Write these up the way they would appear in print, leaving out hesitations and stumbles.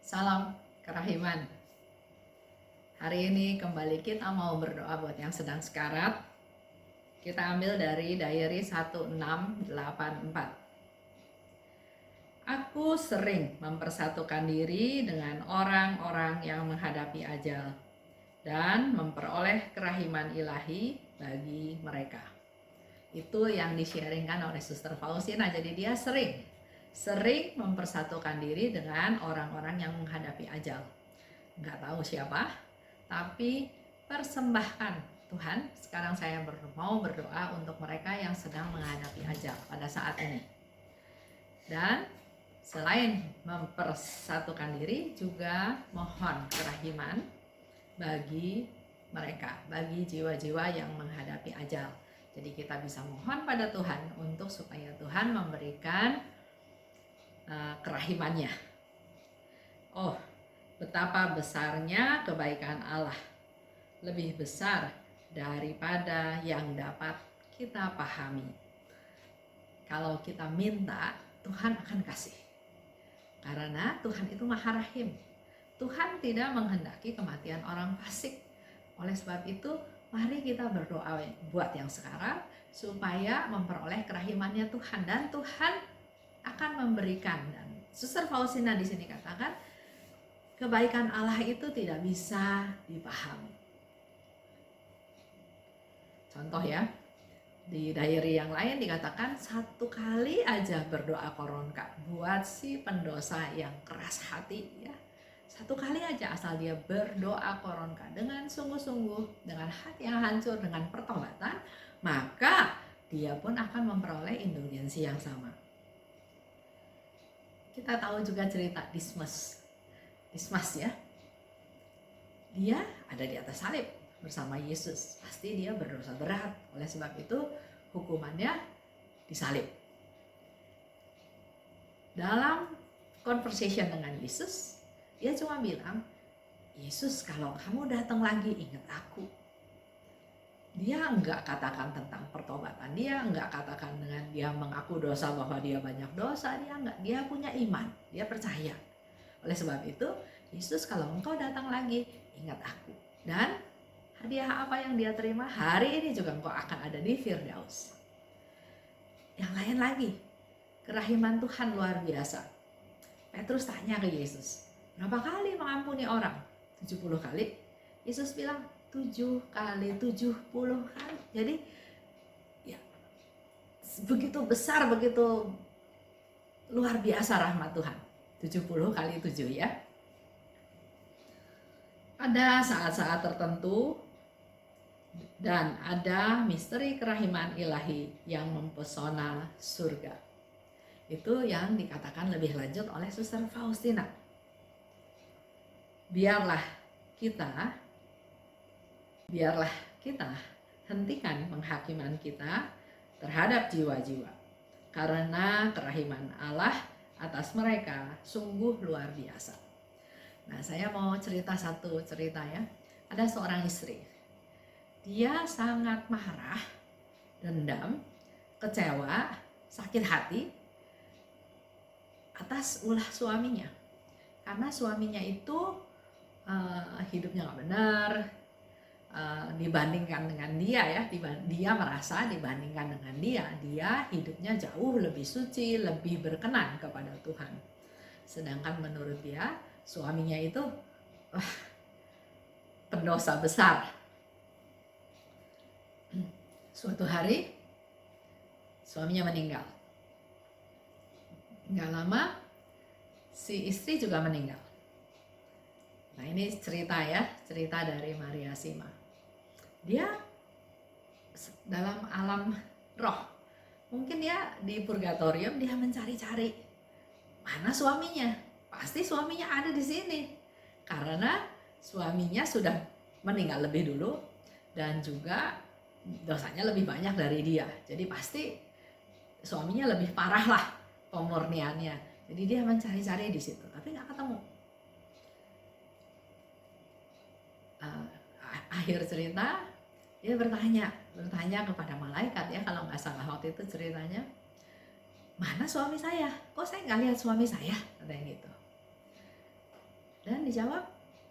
Salam kerahiman. Hari ini kembali kita mau berdoa buat yang sedang sekarat. Kita ambil dari diary 1684. Aku sering mempersatukan diri dengan orang-orang yang menghadapi ajal dan memperoleh kerahiman ilahi bagi mereka. Itu yang di-sharingkan oleh Suster Faustina. Jadi dia sering mempersatukan diri dengan orang-orang yang menghadapi ajal. Nggak tahu siapa, tapi persembahkan Tuhan. Sekarang saya mau berdoa untuk mereka yang sedang menghadapi ajal pada saat ini. Dan selain mempersatukan diri, juga mohon kerahiman bagi mereka, bagi jiwa-jiwa yang menghadapi ajal. Jadi kita bisa mohon pada Tuhan untuk supaya Tuhan memberikan kerahimannya. Oh, betapa besarnya kebaikan Allah, lebih besar daripada yang dapat kita pahami. Kalau kita minta, Tuhan akan kasih. Karena Tuhan itu Maha Rahim. Tuhan tidak menghendaki kematian orang fasik. Oleh sebab itu, mari kita berdoa buat yang sekarang supaya memperoleh kerahimannya Tuhan, dan Tuhan akan memberikan. Dan Suster Faustina di sini katakan, kebaikan Allah itu tidak bisa dipahami. Contoh ya, di diary yang lain dikatakan 1 kali aja berdoa koronka buat si pendosa yang keras hati ya. 1 kali aja asal dia berdoa koronka dengan sungguh-sungguh, dengan hati yang hancur, dengan pertobatan, maka dia pun akan memperoleh indulgensi yang sama. Kita tahu juga cerita Dismas ya, dia ada di atas salib bersama Yesus. Pasti dia berdosa berat, oleh sebab itu hukumannya disalib. Dalam conversation dengan Yesus, dia cuma bilang, Yesus, kalau kamu datang lagi ingat aku. Dia enggak katakan tentang pertobatan, dia enggak katakan dengan dia mengaku dosa bahwa dia banyak dosa, dia enggak, dia punya iman, dia percaya. Oleh sebab itu, Yesus, kalau engkau datang lagi, ingat aku. Dan hadiah apa yang dia terima? Hari ini juga engkau akan ada di Firdaus. Yang lain lagi, kerahiman Tuhan luar biasa. Petrus tanya ke Yesus, berapa kali mengampuni orang? 70 kali. Yesus bilang, 7 kali 70 kali. Jadi, ya, begitu besar, begitu luar biasa rahmat Tuhan. 70 kali 7 ya. Ada saat-saat tertentu dan ada misteri kerahiman ilahi yang mempesona surga. Itu yang dikatakan lebih lanjut oleh Suster Faustina. Biarlah kita hentikan penghakiman kita terhadap jiwa-jiwa, karena kerahiman Allah atas mereka sungguh luar biasa. Nah, saya mau cerita satu cerita ya. Ada seorang istri. Dia sangat marah, dendam, kecewa, sakit hati atas ulah suaminya. Karena suaminya itu hidupnya nggak benar, dibandingkan dengan dia ya. Dia merasa dibandingkan dengan dia hidupnya jauh lebih suci, lebih berkenan kepada Tuhan. Sedangkan menurut dia, suaminya itu pendosa besar. Suatu hari suaminya meninggal. Nggak lama si istri juga meninggal. Nah, ini cerita dari Maria Sima. Dia dalam alam roh, mungkin dia di purgatorium, dia mencari-cari mana suaminya. Pasti suaminya ada di sini, karena suaminya sudah meninggal lebih dulu dan juga dosanya lebih banyak dari dia. Jadi pasti suaminya lebih parah lah pemurniannya. Jadi dia mencari-cari di situ, tapi nggak ketemu. Akhir cerita dia bertanya kepada malaikat ya, kalau nggak salah waktu itu ceritanya, mana suami saya? Kok saya nggak lihat suami saya? Katanya gitu. Dan dijawab,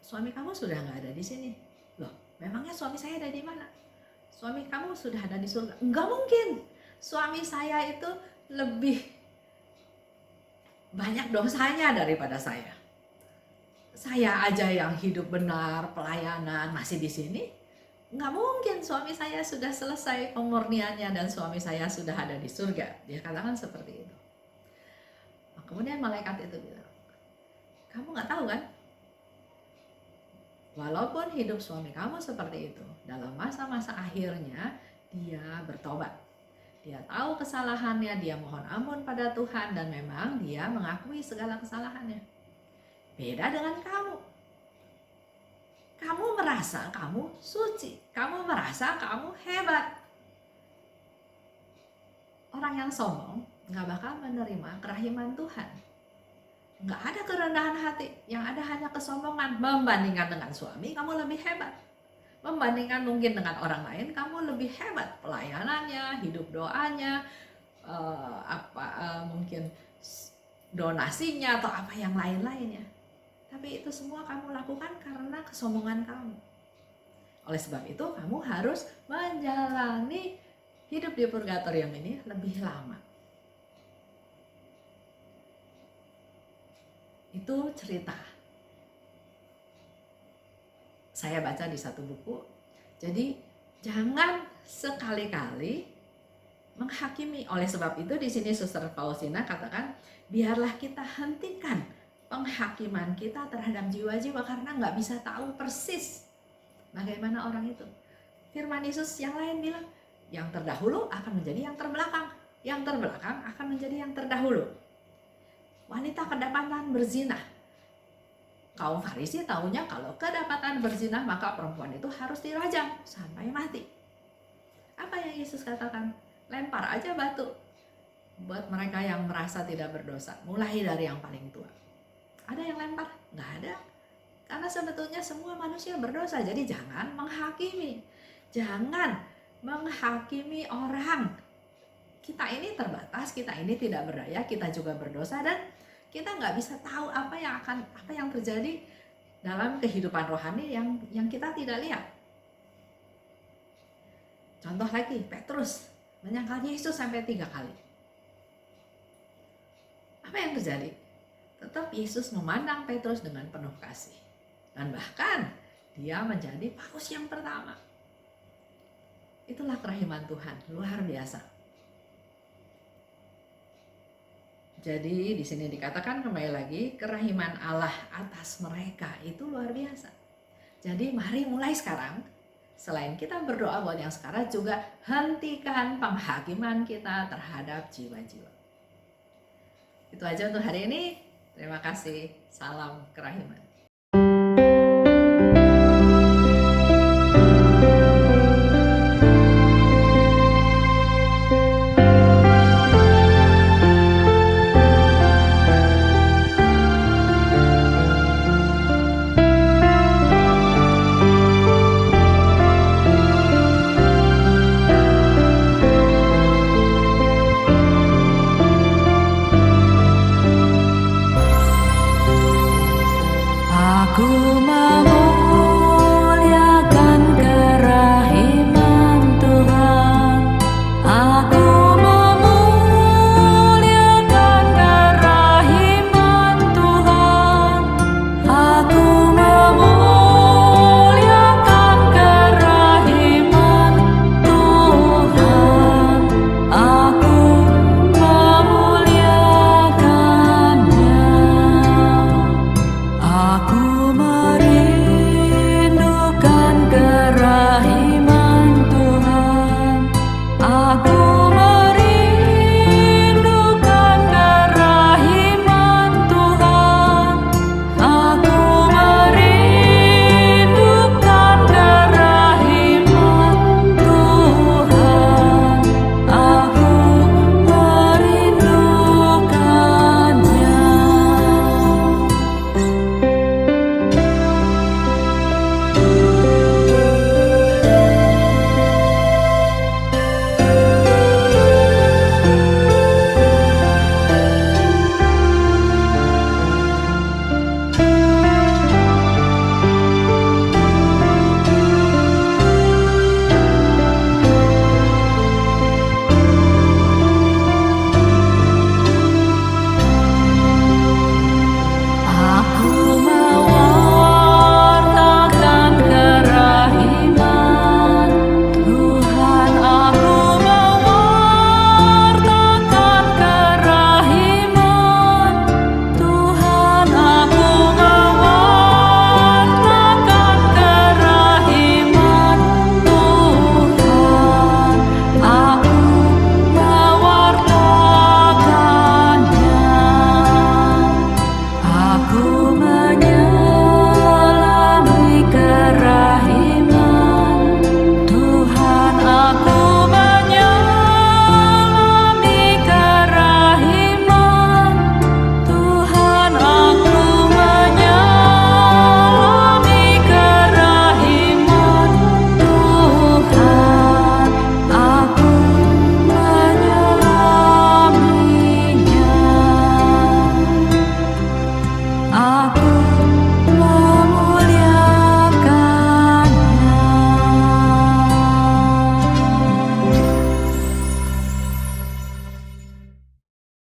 suami kamu sudah nggak ada di sini. Loh, memangnya suami saya ada di mana? Suami kamu sudah ada di surga. Enggak mungkin. Suami saya itu lebih banyak dosanya daripada saya. Saya aja yang hidup benar, pelayanan, masih di sini. Nggak mungkin suami saya sudah selesai pemurniannya dan suami saya sudah ada di surga. Dia katakan seperti itu. Nah, kemudian malaikat itu bilang, kamu nggak tahu kan? Walaupun hidup suami kamu seperti itu, dalam masa-masa akhirnya dia bertobat. Dia tahu kesalahannya, dia mohon ampun pada Tuhan, dan memang dia mengakui segala kesalahannya. Beda dengan kamu. Kamu merasa kamu suci, kamu merasa kamu hebat. Orang yang sombong gak bakal menerima kerahiman Tuhan. Gak ada kerendahan hati, yang ada hanya kesombongan. Membandingkan dengan suami, kamu lebih hebat. Membandingkan mungkin dengan orang lain, kamu lebih hebat. Pelayanannya, hidup doanya, mungkin donasinya atau apa yang lain-lainnya. Tapi itu semua kamu lakukan karena kesombongan kamu. Oleh sebab itu, kamu harus menjalani hidup di purgatorium ini lebih lama. Itu cerita. Saya baca di satu buku. Jadi, jangan sekali-kali menghakimi. Oleh sebab itu, di sini Suster Faustina katakan, biarlah kita hentikan penghakiman kita terhadap jiwa-jiwa karena nggak bisa tahu persis bagaimana orang itu. Firman Yesus yang lain bilang, yang terdahulu akan menjadi yang terbelakang, yang terbelakang akan menjadi yang terdahulu. Wanita kedapatan berzina. Kaum Farisi tahunya kalau kedapatan berzina maka perempuan itu harus dirajam sampai mati. Apa yang Yesus katakan? Lempar aja batu buat mereka yang merasa tidak berdosa, mulai dari yang paling tua. Ada yang lempar? Nggak ada. Karena sebetulnya semua manusia berdosa. Jadi jangan menghakimi. Jangan menghakimi orang. Kita ini terbatas, kita ini tidak berdaya, kita juga berdosa, dan kita nggak bisa tahu apa yang terjadi dalam kehidupan rohani yang kita tidak lihat. Contoh lagi, Petrus menyangkal Yesus sampai 3 kali. Apa yang terjadi? Tetap Yesus memandang Petrus dengan penuh kasih. Dan bahkan dia menjadi paus yang pertama. Itulah kerahiman Tuhan, luar biasa. Jadi di sini dikatakan kembali lagi, kerahiman Allah atas mereka itu luar biasa. Jadi mari mulai sekarang, selain kita berdoa buat yang sekarang, juga hentikan penghakiman kita terhadap jiwa-jiwa. Itu aja untuk hari ini. Terima kasih. Salam kerahiman. Aku mau